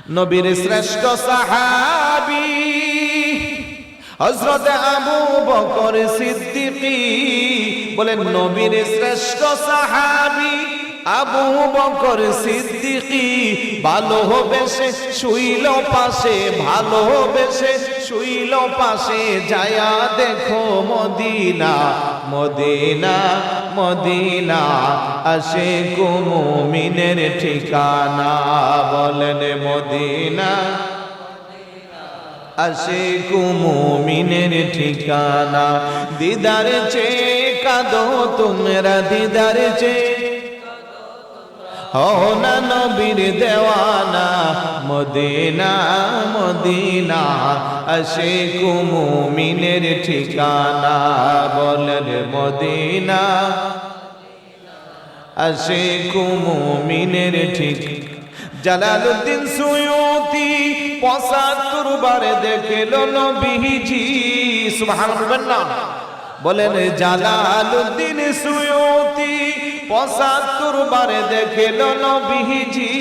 নবীর শ্রেষ্ঠ সাহাবী হযরত আবু বকর সিদ্দিকী, বলেন নবীর শ্রেষ্ঠ সাহাবী আবু বকর সিদ্দিকী ভালোবেসে শুইল পাশে, ভালোবেসে শুইল পাশে, যায়া দেখো মদিনা মদিনা মদিনা আশিক মুমিনের ঠিকানা। বলেন মদিনা আশিক মুমিনের ঠিকানা। দিদার চেয়ে কাঁদো তোমরা, দিদার চেয়ে হও না নবীর দেওয়ানা। মদিনা মদিনা আশিক মুমিনের ঠিকানা। বলেন মদিনা আশিক মুমিনের ঠিকানা। জালালউদ্দিন সুয়ুতি ৭৫ বার দেখল নবীজি। সুবহানাল্লাহ বলেন জালালউদ্দিন সুয়ুতি ৭৫ বার দেখল নবীজি।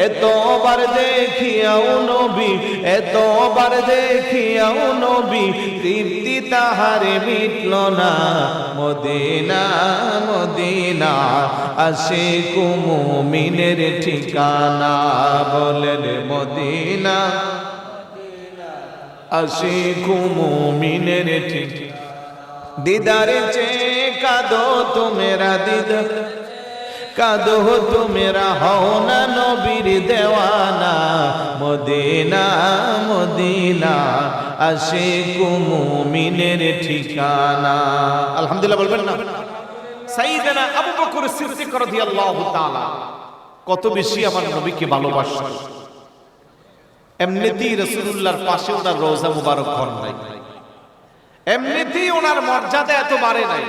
এতবার দেখিয়াও নবী, এতবার দেখিয়াও নবী, তৃপ্তি তাহারে মিটল না। মদিনা মদিনা আশিক মুমিনের ঠিকানা। বলেন মদিনা আশিক মুমিনের ঠিকানা। দিদার চেয়ে কাঁদো তোমরা, দিদার কাঁদো তোমরা, হও না নবীর দেওয়ানা। মদিনা মদিনা আশিক মুমিনের ঠিকানা। আলহামদুলিল্লাহ বলবেন না? সাইয়েদনা আবু বকর সিদ্দিক রাদিয়াল্লাহু তাআলা কত বেশি আমার নবীকে ভালোবাসেন। এমনিতেই রাসূলুল্লাহর পাশে ওনার রওজা মুবারক ঘর নাই, এমনিতেই ওনার মর্যাদা এত বাড়ে নাই।